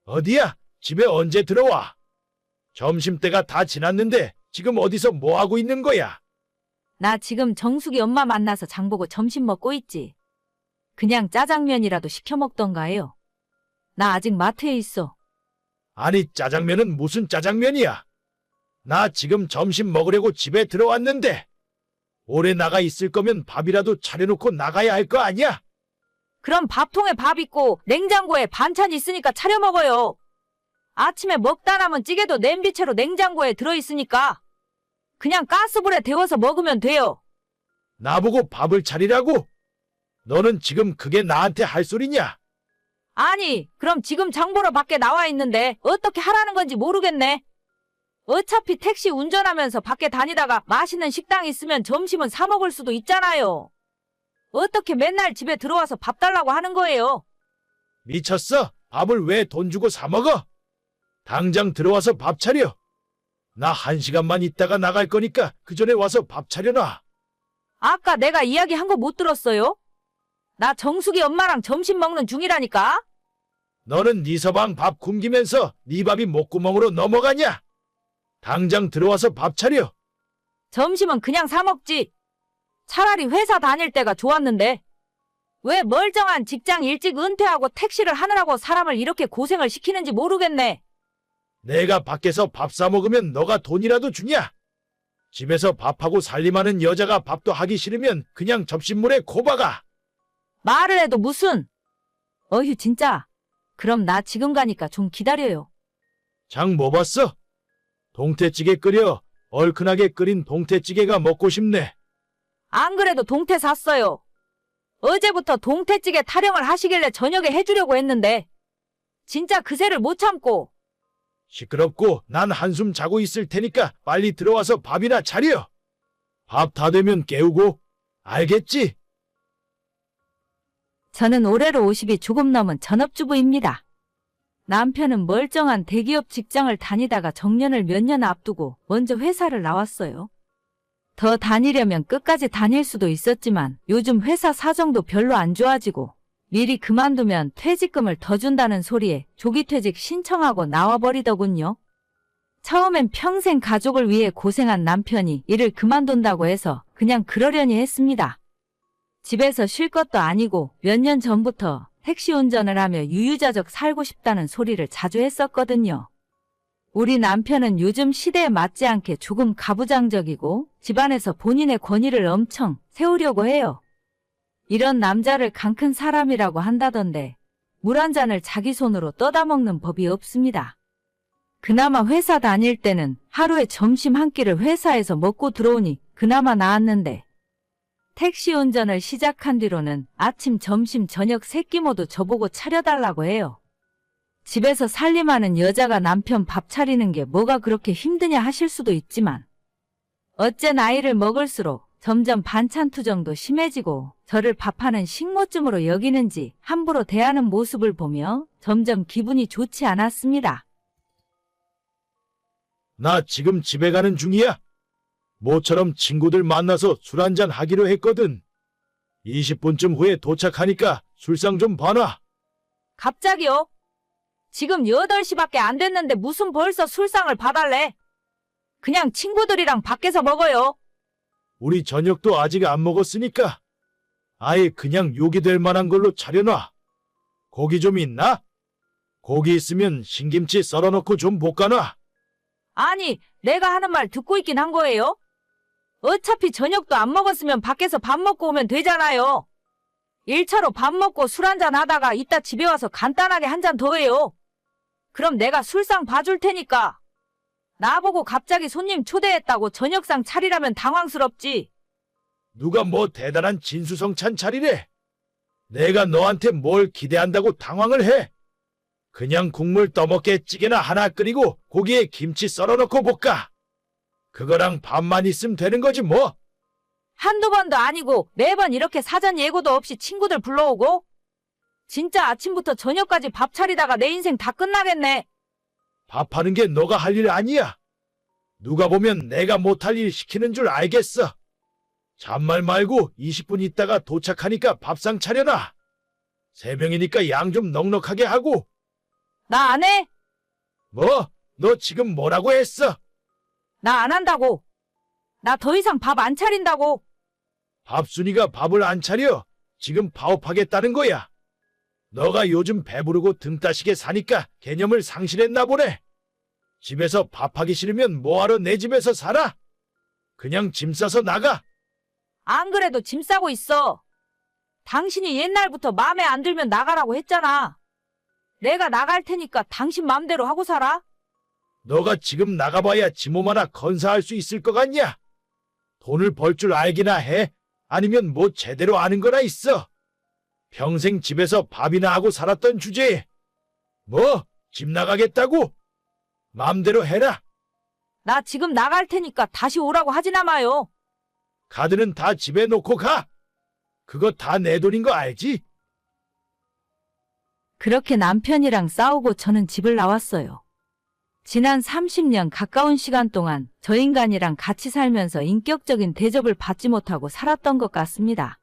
어디야? 집에 언제 들어와? 점심때가 다 지났는데 지금 어디서 뭐 하고 있는 거야? 나 지금 정숙이 엄마 만나서 장보고 점심 먹고 있지. 그냥 짜장면이라도 시켜 먹던가 해요. 나 아직 마트에 있어. 아니, 짜장면은 무슨 짜장면이야? 나 지금 점심 먹으려고 집에 들어왔는데. 오래 나가 있을 거면 밥이라도 차려놓고 나가야 할 거 아니야? 그럼 밥통에 밥 있고 냉장고에 반찬 있으니까 차려 먹어요. 아침에 먹다 남은 찌개도 냄비채로 냉장고에 들어있으니까 그냥 가스불에 데워서 먹으면 돼요. 나보고 밥을 차리라고? 너는 지금 그게 나한테 할 소리냐? 아니, 그럼 지금 장 보러 밖에 나와 있는데 어떻게 하라는 건지 모르겠네. 어차피 택시 운전하면서 밖에 다니다가 맛있는 식당 있으면 점심은 사 먹을 수도 있잖아요. 어떻게 맨날 집에 들어와서 밥 달라고 하는 거예요? 미쳤어? 밥을 왜 돈 주고 사 먹어? 당장 들어와서 밥 차려. 나 1시간만 있다가 나갈 거니까 그 전에 와서 밥 차려놔. 아까 내가 이야기한 거 못 들었어요? 나 정숙이 엄마랑 점심 먹는 중이라니까? 너는 네 서방 밥 굶기면서 네 밥이 목구멍으로 넘어가냐? 당장 들어와서 밥 차려. 점심은 그냥 사 먹지. 차라리 회사 다닐 때가 좋았는데. 왜 멀쩡한 직장 일찍 은퇴하고 택시를 하느라고 사람을 이렇게 고생을 시키는지 모르겠네. 내가 밖에서 밥 사 먹으면 너가 돈이라도 주냐? 집에서 밥하고 살림하는 여자가 밥도 하기 싫으면 그냥 접시물에 코 박아. 말을 해도 무슨. 어휴 진짜. 그럼 나 지금 가니까 좀 기다려요. 장 뭐 봤어? 동태찌개 끓여. 얼큰하게 끓인 동태찌개가 먹고 싶네. 안 그래도 동태 샀어요. 어제부터 동태찌개 타령을 하시길래 저녁에 해주려고 했는데 진짜 그새를 못 참고. 시끄럽고 난 한숨 자고 있을 테니까 빨리 들어와서 밥이나 차려. 밥 다 되면 깨우고. 알겠지? 저는 올해로 50이 조금 넘은 전업주부입니다. 남편은 멀쩡한 대기업 직장을 다니다가 정년을 몇 년 앞두고 먼저 회사를 나왔어요. 더 다니려면 끝까지 다닐 수도 있었지만 요즘 회사 사정도 별로 안 좋아지고 미리 그만두면 퇴직금을 더 준다는 소리에 조기퇴직 신청하고 나와버리더군요. 처음엔 평생 가족을 위해 고생한 남편이 일을 그만둔다고 해서 그냥 그러려니 했습니다. 집에서 쉴 것도 아니고 몇 년 전부터 택시 운전을 하며 유유자적 살고 싶다는 소리를 자주 했었거든요. 우리 남편은 요즘 시대에 맞지 않게 조금 가부장적이고 집안에서 본인의 권위를 엄청 세우려고 해요. 이런 남자를 강 큰 사람이라고 한다던데 물 한 잔을 자기 손으로 떠다 먹는 법이 없습니다. 그나마 회사 다닐 때는 하루에 점심 한 끼를 회사에서 먹고 들어오니 그나마 나았는데 택시 운전을 시작한 뒤로는 아침, 점심, 저녁 세 끼 모두 저보고 차려달라고 해요. 집에서 살림하는 여자가 남편 밥 차리는 게 뭐가 그렇게 힘드냐 하실 수도 있지만 어째 나이를 먹을수록 점점 반찬 투정도 심해지고 저를 밥하는 식모쯤으로 여기는지 함부로 대하는 모습을 보며 점점 기분이 좋지 않았습니다. 나 지금 집에 가는 중이야. 모처럼 친구들 만나서 술 한잔 하기로 했거든. 20분쯤 후에 도착하니까 술상 좀 봐놔. 갑자기요? 지금 8시밖에 안 됐는데 무슨 벌써 술상을 봐달래? 그냥 친구들이랑 밖에서 먹어요. 우리 저녁도 아직 안 먹었으니까 아예 그냥 요기 될 만한 걸로 차려놔. 고기 좀 있나? 고기 있으면 신김치 썰어놓고 좀 볶아놔. 아니, 내가 하는 말 듣고 있긴 한 거예요? 어차피 저녁도 안 먹었으면 밖에서 밥 먹고 오면 되잖아요. 1차로 밥 먹고 술 한잔 하다가 이따 집에 와서 간단하게 한 잔 더 해요. 그럼 내가 술상 봐줄 테니까. 나보고 갑자기 손님 초대했다고 저녁상 차리라면 당황스럽지. 누가 뭐 대단한 진수성찬 차리래. 내가 너한테 뭘 기대한다고 당황을 해. 그냥 국물 떠먹게 찌개나 하나 끓이고 고기에 김치 썰어놓고 볶아. 그거랑 밥만 있으면 되는 거지 뭐. 한두 번도 아니고 매번 이렇게 사전 예고도 없이 친구들 불러오고? 진짜 아침부터 저녁까지 밥 차리다가 내 인생 다 끝나겠네. 밥하는 게 너가 할 일 아니야. 누가 보면 내가 못할 일 시키는 줄 알겠어. 잔말 말고 20분 있다가 도착하니까 밥상 차려놔. 3명이니까 양 좀 넉넉하게 하고. 나 안 해. 뭐? 너 지금 뭐라고 했어? 나 안 한다고. 나 더 이상 밥 안 차린다고. 밥순이가 밥을 안 차려. 지금 파업하겠다는 거야. 너가 요즘 배부르고 등 따시게 사니까 개념을 상실했나 보네. 집에서 밥하기 싫으면 뭐하러 내 집에서 살아? 그냥 짐 싸서 나가. 안 그래도 짐 싸고 있어. 당신이 옛날부터 마음에 안 들면 나가라고 했잖아. 내가 나갈 테니까 당신 맘대로 하고 살아. 너가 지금 나가봐야 지 몸 하나 건사할 수 있을 것 같냐? 돈을 벌 줄 알기나 해? 아니면 뭐 제대로 아는 거나 있어? 평생 집에서 밥이나 하고 살았던 주제에 뭐? 집 나가겠다고? 맘대로 해라. 나 지금 나갈 테니까 다시 오라고 하지나 마요. 카드는 다 집에 놓고 가. 그거 다 내 돈인 거 알지? 그렇게 남편이랑 싸우고 저는 집을 나왔어요. 지난 30년 가까운 시간 동안 저 인간이랑 같이 살면서 인격적인 대접을 받지 못하고 살았던 것 같습니다.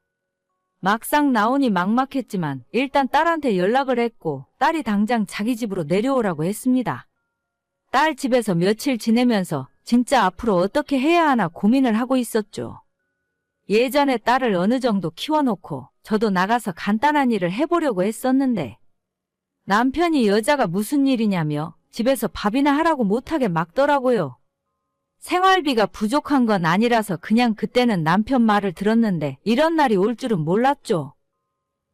막상 나오니 막막했지만 일단 딸한테 연락을 했고 딸이 당장 자기 집으로 내려오라고 했습니다. 딸 집에서 며칠 지내면서 진짜 앞으로 어떻게 해야 하나 고민을 하고 있었죠. 예전에 딸을 어느 정도 키워놓고 저도 나가서 간단한 일을 해보려고 했었는데 남편이 여자가 무슨 일이냐며 집에서 밥이나 하라고 못하게 막더라고요. 생활비가 부족한 건 아니라서 그냥 그때는 남편 말을 들었는데 이런 날이 올 줄은 몰랐죠.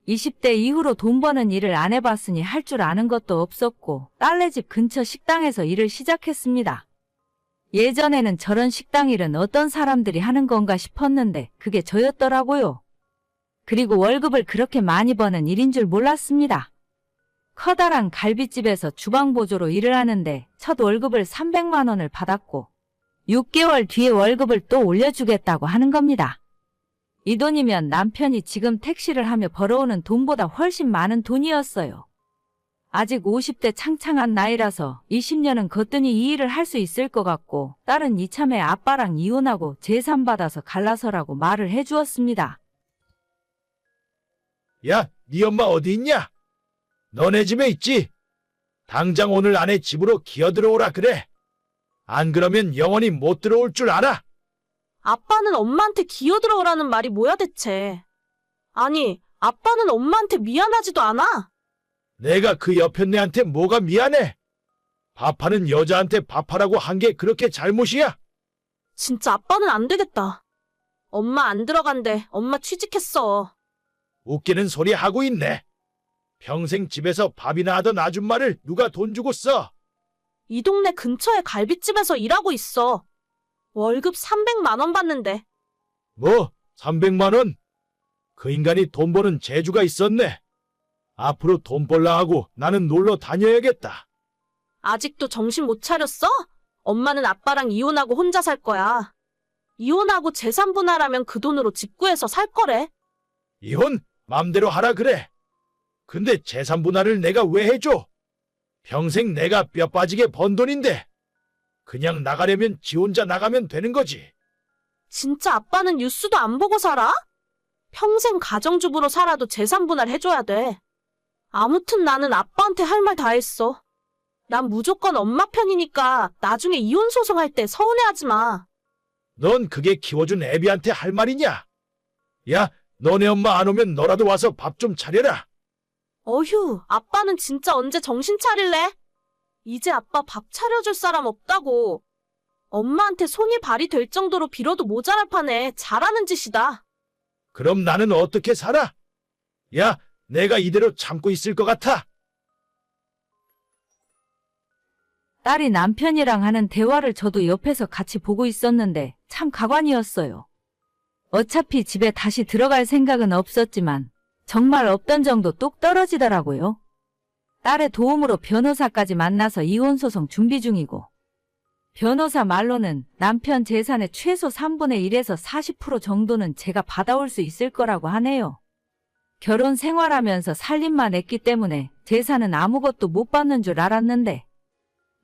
20대 이후로 돈 버는 일을 안 해봤으니 할 줄 아는 것도 없었고 딸네 집 근처 식당에서 일을 시작했습니다. 예전에는 저런 식당 일은 어떤 사람들이 하는 건가 싶었는데 그게 저였더라고요. 그리고 월급을 그렇게 많이 버는 일인 줄 몰랐습니다. 커다란 갈비집에서 주방보조로 일을 하는데 첫 월급을 300만 원을 받았고 6개월 뒤에 월급을 또 올려주겠다고 하는 겁니다. 이 돈이면 남편이 지금 택시를 하며 벌어오는 돈보다 훨씬 많은 돈이었어요. 아직 50대 창창한 나이라서 20년은 거뜬히 이 일을 할 수 있을 것 같고 딸은 이참에 아빠랑 이혼하고 재산받아서 갈라서라고 말을 해주었습니다. 야, 네 엄마 어디 있냐? 너네 집에 있지? 당장 오늘 안에 집으로 기어들어오라 그래. 안 그러면 영원히 못 들어올 줄 알아. 아빠는 엄마한테 기어들어오라는 말이 뭐야 대체. 아니, 아빠는 엄마한테 미안하지도 않아. 내가 그 여편네한테 뭐가 미안해? 밥하는 여자한테 밥하라고 한 게 그렇게 잘못이야? 진짜 아빠는 안 되겠다. 엄마 안 들어간대. 엄마 취직했어. 웃기는 소리 하고 있네. 평생 집에서 밥이나 하던 아줌마를 누가 돈 주고 써? 이 동네 근처에 갈비집에서 일하고 있어. 월급 300만 원 받는데. 뭐? 300만 원? 그 인간이 돈 버는 재주가 있었네. 앞으로 돈 벌라 하고 나는 놀러 다녀야겠다. 아직도 정신 못 차렸어? 엄마는 아빠랑 이혼하고 혼자 살 거야. 이혼하고 재산 분할하면 그 돈으로 집 구해서 살 거래. 이혼? 맘대로 하라 그래. 근데 재산 분할을 내가 왜 해줘? 평생 내가 뼈 빠지게 번 돈인데. 그냥 나가려면 지 혼자 나가면 되는 거지. 진짜 아빠는 뉴스도 안 보고 살아? 평생 가정주부로 살아도 재산 분할 해줘야 돼. 아무튼 나는 아빠한테 할 말 다 했어. 난 무조건 엄마 편이니까 나중에 이혼 소송할 때 서운해하지 마. 넌 그게 키워준 애비한테 할 말이냐? 야, 너네 엄마 안 오면 너라도 와서 밥 좀 차려라. 어휴, 아빠는 진짜 언제 정신 차릴래? 이제 아빠 밥 차려줄 사람 없다고. 엄마한테 손이 발이 될 정도로 빌어도 모자랄 판에 잘하는 짓이다. 그럼 나는 어떻게 살아? 야, 내가 이대로 참고 있을 것 같아. 딸이 남편이랑 하는 대화를 저도 옆에서 같이 보고 있었는데 참 가관이었어요. 어차피 집에 다시 들어갈 생각은 없었지만 정말 없던 정도 뚝 떨어지더라고요. 딸의 도움으로 변호사까지 만나서 이혼소송 준비 중이고 변호사 말로는 남편 재산의 최소 3분의 1에서 40% 정도는 제가 받아올 수 있을 거라고 하네요. 결혼 생활하면서 살림만 했기 때문에 재산은 아무것도 못 받는 줄 알았는데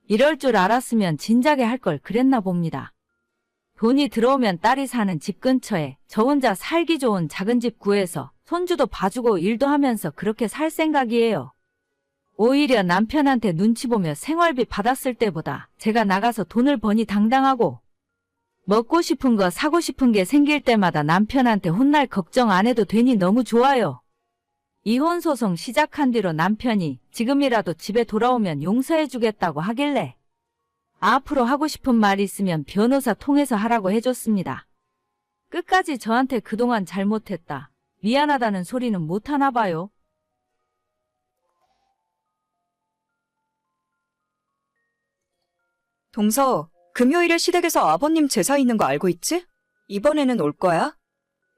이럴 줄 알았으면 진작에 할 걸 그랬나 봅니다. 돈이 들어오면 딸이 사는 집 근처에 저 혼자 살기 좋은 작은 집 구해서 손주도 봐주고 일도 하면서 그렇게 살 생각이에요. 오히려 남편한테 눈치 보며 생활비 받았을 때보다 제가 나가서 돈을 버니 당당하고 먹고 싶은 거 사고 싶은 게 생길 때마다 남편한테 혼날 걱정 안 해도 되니 너무 좋아요. 이혼 소송 시작한 뒤로 남편이 지금이라도 집에 돌아오면 용서해주겠다고 하길래 앞으로 하고 싶은 말 있으면 변호사 통해서 하라고 해줬습니다. 끝까지 저한테 그동안 잘못했다, 미안하다는 소리는 못하나 봐요. 동서, 금요일에 시댁에서 아버님 제사 있는 거 알고 있지? 이번에는 올 거야?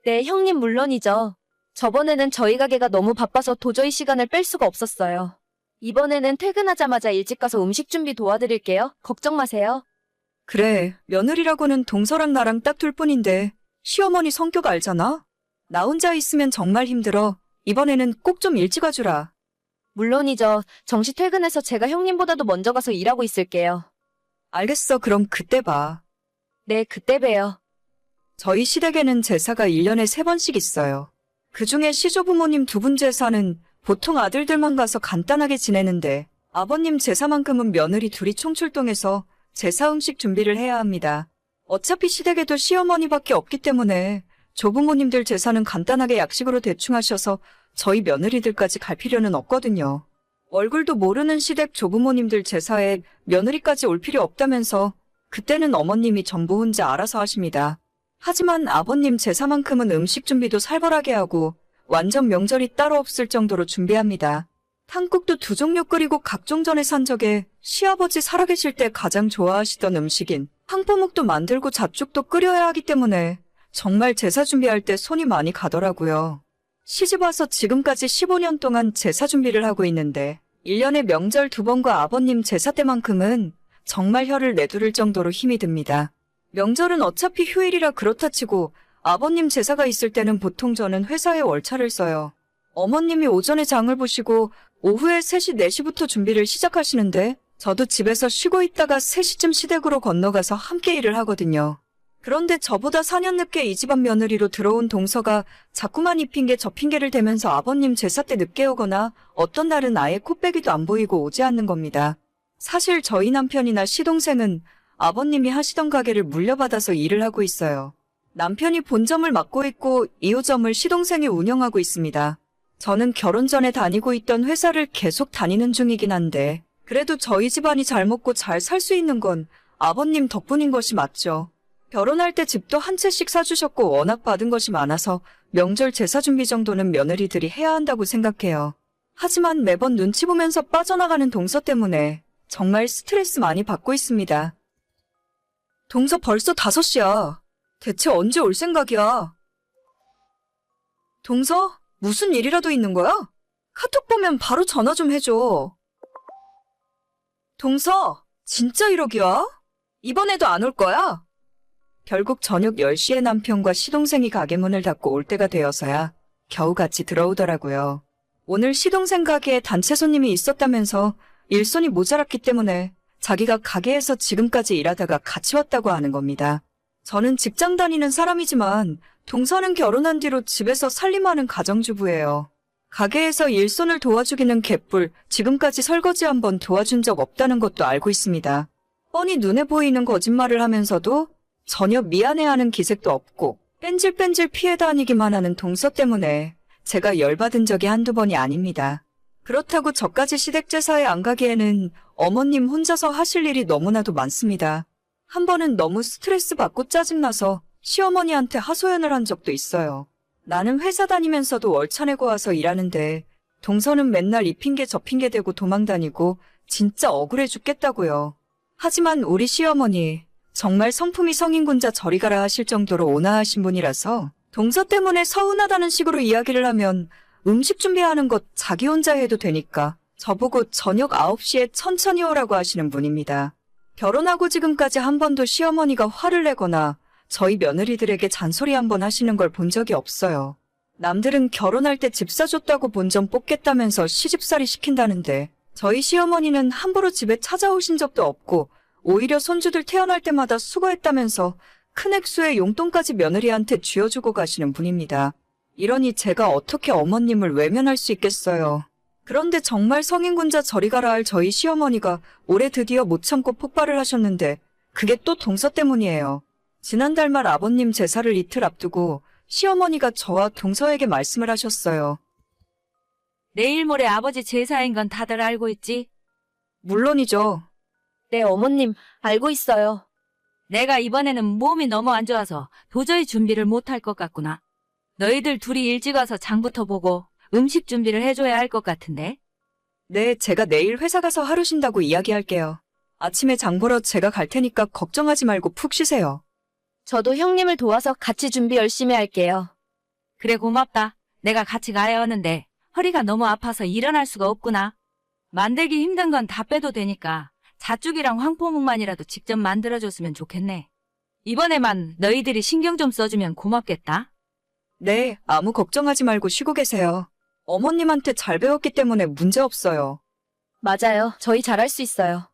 네, 형님 물론이죠. 저번에는 저희 가게가 너무 바빠서 도저히 시간을 뺄 수가 없었어요. 이번에는 퇴근하자마자 일찍 가서 음식 준비 도와드릴게요. 걱정 마세요. 그래, 며느리라고는 동서랑 나랑 딱 둘 뿐인데 시어머니 성격 알잖아? 나 혼자 있으면 정말 힘들어. 이번에는 꼭 좀 일찍 와주라. 물론이죠. 정시 퇴근해서 제가 형님보다도 먼저 가서 일하고 있을게요. 알겠어, 그럼 그때 봐. 네, 그때 봬요. 저희 시댁에는 제사가 1년에 3번씩 있어요. 그중에 시조부모님 2분 제사는 보통 아들들만 가서 간단하게 지내는데 아버님 제사만큼은 며느리 둘이 총출동해서 제사 음식 준비를 해야 합니다. 어차피 시댁에도 시어머니밖에 없기 때문에 조부모님들 제사는 간단하게 약식으로 대충 하셔서 저희 며느리들까지 갈 필요는 없거든요. 얼굴도 모르는 시댁 조부모님들 제사에 며느리까지 올 필요 없다면서 그때는 어머님이 전부 혼자 알아서 하십니다. 하지만 아버님 제사만큼은 음식 준비도 살벌하게 하고 완전 명절이 따로 없을 정도로 준비합니다. 탕국도 2종류 끓이고 각종 전에 산적에 시아버지 살아계실 때 가장 좋아하시던 음식인 황포묵도 만들고 잣죽도 끓여야 하기 때문에 정말 제사 준비할 때 손이 많이 가더라고요. 시집와서 지금까지 15년 동안 제사 준비를 하고 있는데 1년에 명절 2번과 아버님 제사 때만큼은 정말 혀를 내두를 정도로 힘이 듭니다. 명절은 어차피 휴일이라 그렇다 치고 아버님 제사가 있을 때는 보통 저는 회사에 월차를 써요. 어머님이 오전에 장을 보시고 오후에 3시, 4시부터 준비를 시작하시는데 저도 집에서 쉬고 있다가 3시쯤 시댁으로 건너가서 함께 일을 하거든요. 그런데 저보다 4년 늦게 이 집안 며느리로 들어온 동서가 자꾸만 이 핑계 저 핑계를 대면서 아버님 제사 때 늦게 오거나 어떤 날은 아예 코빼기도 안 보이고 오지 않는 겁니다. 사실 저희 남편이나 시동생은 아버님이 하시던 가게를 물려받아서 일을 하고 있어요. 남편이 본점을 맡고 있고 2호점을 시동생이 운영하고 있습니다. 저는 결혼 전에 다니고 있던 회사를 계속 다니는 중이긴 한데 그래도 저희 집안이 잘 먹고 잘 살 수 있는 건 아버님 덕분인 것이 맞죠. 결혼할 때 집도 한 채씩 사주셨고 워낙 받은 것이 많아서 명절 제사 준비 정도는 며느리들이 해야 한다고 생각해요. 하지만 매번 눈치 보면서 빠져나가는 동서 때문에 정말 스트레스 많이 받고 있습니다. 동서 벌써 5시야. 대체 언제 올 생각이야? 동서? 무슨 일이라도 있는 거야? 카톡 보면 바로 전화 좀 해줘. 동서, 진짜 1억이야? 이번에도 안 올 거야? 결국 저녁 10시에 남편과 시동생이 가게 문을 닫고 올 때가 되어서야 겨우 같이 들어오더라고요. 오늘 시동생 가게에 단체 손님이 있었다면서 일손이 모자랐기 때문에 자기가 가게에서 지금까지 일하다가 같이 왔다고 하는 겁니다. 저는 직장 다니는 사람이지만 동서는 결혼한 뒤로 집에서 살림하는 가정주부예요. 가게에서 일손을 도와주기는 개뿔, 지금까지 설거지 한번 도와준 적 없다는 것도 알고 있습니다. 뻔히 눈에 보이는 거짓말을 하면서도 전혀 미안해하는 기색도 없고 뺀질뺀질 피해 다니기만 하는 동서 때문에 제가 열받은 적이 한두 번이 아닙니다. 그렇다고 저까지 시댁 제사에 안 가기에는 어머님 혼자서 하실 일이 너무나도 많습니다. 한 번은 너무 스트레스 받고 짜증나서 시어머니한테 하소연을 한 적도 있어요. 나는 회사 다니면서도 월차 내고 와서 일하는데 동서는 맨날 이 핑계 저 핑계 대고 도망 다니고 진짜 억울해 죽겠다고요. 하지만 우리 시어머니 정말 성품이 성인군자 저리 가라 하실 정도로 온화하신 분이라서 동서 때문에 서운하다는 식으로 이야기를 하면 음식 준비하는 것 자기 혼자 해도 되니까 저보고 저녁 9시에 천천히 오라고 하시는 분입니다. 결혼하고 지금까지 한 번도 시어머니가 화를 내거나 저희 며느리들에게 잔소리 한 번 하시는 걸 본 적이 없어요. 남들은 결혼할 때 집 사줬다고 본전 뽑겠다면서 시집살이 시킨다는데 저희 시어머니는 함부로 집에 찾아오신 적도 없고 오히려 손주들 태어날 때마다 수고했다면서 큰 액수의 용돈까지 며느리한테 쥐어주고 가시는 분입니다. 이러니 제가 어떻게 어머님을 외면할 수 있겠어요. 그런데 정말 성인군자 저리 가라 할 저희 시어머니가 올해 드디어 못 참고 폭발을 하셨는데 그게 또 동서 때문이에요. 지난달 말 아버님 제사를 이틀 앞두고 시어머니가 저와 동서에게 말씀을 하셨어요. 내일 모레 아버지 제사인 건 다들 알고 있지? 물론이죠. 네, 어머님, 알고 있어요. 내가 이번에는 몸이 너무 안 좋아서 도저히 준비를 못할 것 같구나. 너희들 둘이 일찍 와서 장부터 보고 음식 준비를 해줘야 할 것 같은데? 네, 제가 내일 회사 가서 하루 쉰다고 이야기할게요. 아침에 장 보러 제가 갈 테니까 걱정하지 말고 푹 쉬세요. 저도 형님을 도와서 같이 준비 열심히 할게요. 그래 고맙다. 내가 같이 가야 하는데 허리가 너무 아파서 일어날 수가 없구나. 만들기 힘든 건 다 빼도 되니까 잣죽이랑 황포묵만이라도 직접 만들어줬으면 좋겠네. 이번에만 너희들이 신경 좀 써주면 고맙겠다. 네, 아무 걱정하지 말고 쉬고 계세요. 어머님한테 잘 배웠기 때문에 문제 없어요. 맞아요. 저희 잘할 수 있어요.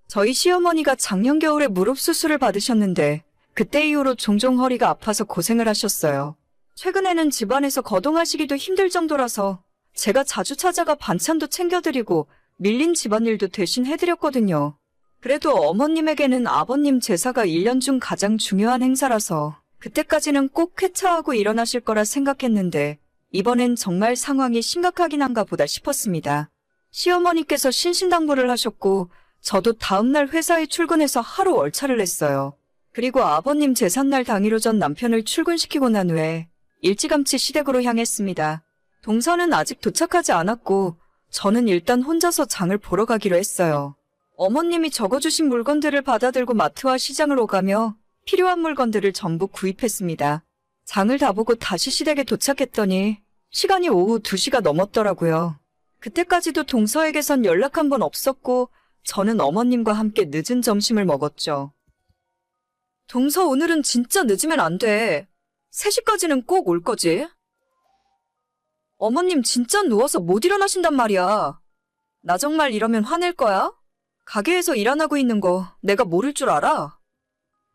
저희 시어머니가 작년 겨울에 무릎 수술을 받으셨는데 그때 이후로 종종 허리가 아파서 고생을 하셨어요. 최근에는 집안에서 거동하시기도 힘들 정도라서 제가 자주 찾아가 반찬도 챙겨드리고 밀린 집안일도 대신 해드렸거든요. 그래도 어머님에게는 아버님 제사가 1년 중 가장 중요한 행사라서 그때까지는 꼭 쾌차하고 일어나실 거라 생각했는데 이번엔 정말 상황이 심각하긴 한가 보다 싶었습니다. 시어머니께서 신신당부를 하셨고 저도 다음날 회사에 출근해서 하루 월차를 냈어요. 그리고 아버님 제삿날 당일 오전 남편을 출근시키고 난 후에 일찌감치 시댁으로 향했습니다. 동서는 아직 도착하지 않았고 저는 일단 혼자서 장을 보러 가기로 했어요. 어머님이 적어주신 물건들을 받아들고 마트와 시장을 오가며 필요한 물건들을 전부 구입했습니다. 장을 다 보고 다시 시댁에 도착했더니 시간이 오후 2시가 넘었더라고요. 그때까지도 동서에게선 연락 한 번 없었고 저는 어머님과 함께 늦은 점심을 먹었죠. 동서 오늘은 진짜 늦으면 안 돼. 3시까지는 꼭 올 거지? 어머님 진짜 누워서 못 일어나신단 말이야. 나 정말 이러면 화낼 거야? 가게에서 일 안 하고 있는 거 내가 모를 줄 알아?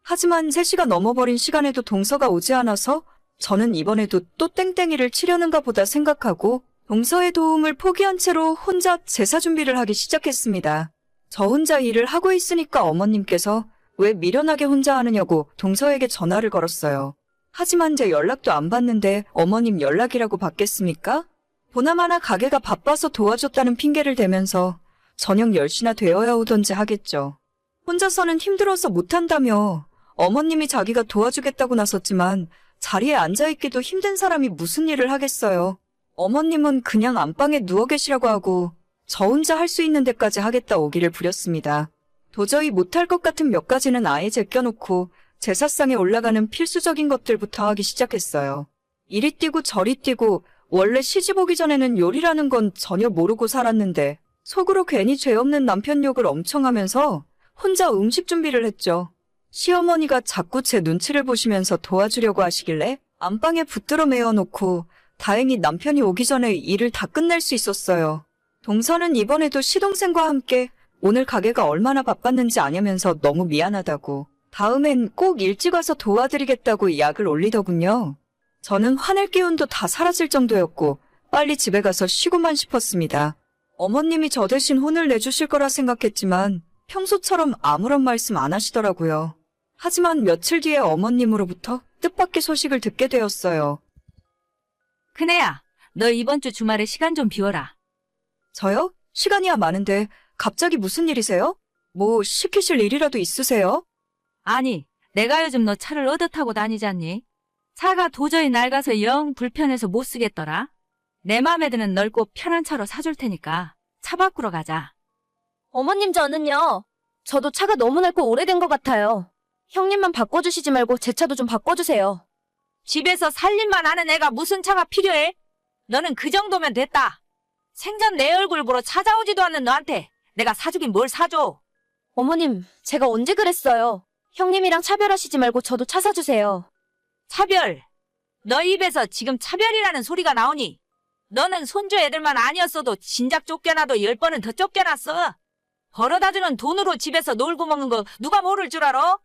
하지만 3시가 넘어버린 시간에도 동서가 오지 않아서 저는 이번에도 또 땡땡이를 치려는가 보다 생각하고 동서의 도움을 포기한 채로 혼자 제사 준비를 하기 시작했습니다. 저 혼자 일을 하고 있으니까 어머님께서 왜 미련하게 혼자 하느냐고 동서에게 전화를 걸었어요. 하지만 제 연락도 안 받는데 어머님 연락이라고 받겠습니까? 보나마나 가게가 바빠서 도와줬다는 핑계를 대면서 저녁 10시나 되어야 오던지 하겠죠. 혼자서는 힘들어서 못한다며 어머님이 자기가 도와주겠다고 나섰지만 자리에 앉아있기도 힘든 사람이 무슨 일을 하겠어요. 어머님은 그냥 안방에 누워 계시라고 하고 저 혼자 할 수 있는 데까지 하겠다 오기를 부렸습니다. 도저히 못할 것 같은 몇 가지는 아예 제껴놓고 제사상에 올라가는 필수적인 것들부터 하기 시작했어요. 이리 뛰고 저리 뛰고 원래 시집 오기 전에는 요리라는 건 전혀 모르고 살았는데 속으로 괜히 죄 없는 남편 욕을 엄청 하면서 혼자 음식 준비를 했죠. 시어머니가 자꾸 제 눈치를 보시면서 도와주려고 하시길래 안방에 붙들어 메어놓고 다행히 남편이 오기 전에 일을 다 끝낼 수 있었어요. 동서는 이번에도 시동생과 함께 오늘 가게가 얼마나 바빴는지 아냐면서 너무 미안하다고 다음엔 꼭 일찍 와서 도와드리겠다고 약을 올리더군요. 저는 화낼 기운도 다 사라질 정도였고 빨리 집에 가서 쉬고만 싶었습니다. 어머님이 저 대신 혼을 내주실 거라 생각했지만 평소처럼 아무런 말씀 안 하시더라고요. 하지만 며칠 뒤에 어머님으로부터 뜻밖의 소식을 듣게 되었어요. 큰애야, 너 이번 주 주말에 시간 좀 비워라. 저요? 시간이야 많은데 갑자기 무슨 일이세요? 뭐 시키실 일이라도 있으세요? 아니, 내가 요즘 너 차를 얻어 타고 다니잖니? 차가 도저히 낡아서 영 불편해서 못 쓰겠더라. 내 맘에 드는 넓고 편한 차로 사줄 테니까 차 바꾸러 가자. 어머님 저는요. 저도 차가 너무 낡고 오래된 것 같아요. 형님만 바꿔주시지 말고 제 차도 좀 바꿔주세요. 집에서 살림만 하는 애가 무슨 차가 필요해? 너는 그 정도면 됐다. 생전 내 얼굴 보러 찾아오지도 않는 너한테 내가 사주긴 뭘 사줘. 어머님, 제가 언제 그랬어요? 형님이랑 차별하시지 말고 저도 차 사주세요. 차별. 너 입에서 지금 차별이라는 소리가 나오니? 너는 손주 애들만 아니었어도 진작 쫓겨나도 10번은 더 쫓겨났어. 벌어다주는 돈으로 집에서 놀고 먹는 거 누가 모를 줄 알아?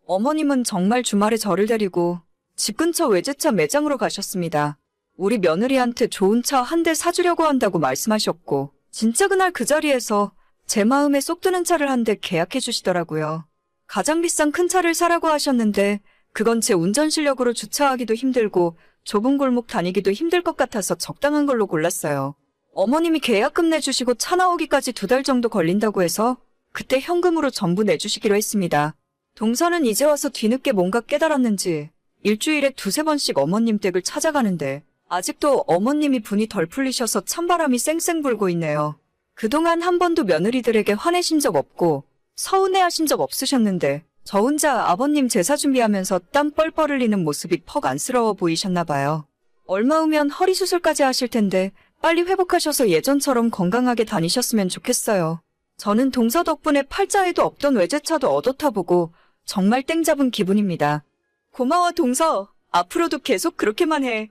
어머님은 정말 주말에 저를 데리고 집 근처 외제차 매장으로 가셨습니다. 우리 며느리한테 좋은 차 한 대 사주려고 한다고 말씀하셨고, 진짜 그날 그 자리에서 제 마음에 쏙 드는 차를 한 대 계약해 주시더라고요. 가장 비싼 큰 차를 사라고 하셨는데 그건 제 운전 실력으로 주차하기도 힘들고 좁은 골목 다니기도 힘들 것 같아서 적당한 걸로 골랐어요. 어머님이 계약금 내주시고 차 나오기까지 2달 정도 걸린다고 해서 그때 현금으로 전부 내주시기로 했습니다. 동서는 이제 와서 뒤늦게 뭔가 깨달았는지 일주일에 2-3번씩 어머님 댁을 찾아가는데 아직도 어머님이 분이 덜 풀리셔서 찬바람이 쌩쌩 불고 있네요. 그동안 한 번도 며느리들에게 화내신 적 없고 서운해하신 적 없으셨는데 저 혼자 아버님 제사 준비하면서 땀 뻘뻘 흘리는 모습이 퍽 안쓰러워 보이셨나 봐요. 얼마 후면 허리 수술까지 하실 텐데 빨리 회복하셔서 예전처럼 건강하게 다니셨으면 좋겠어요. 저는 동서 덕분에 팔자에도 없던 외제차도 얻어 타보고 정말 땡 잡은 기분입니다. 고마워 동서. 앞으로도 계속 그렇게만 해.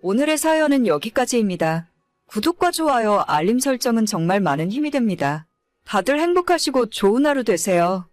오늘의 사연은 여기까지입니다. 구독과 좋아요, 알림 설정은 정말 많은 힘이 됩니다. 다들 행복하시고 좋은 하루 되세요.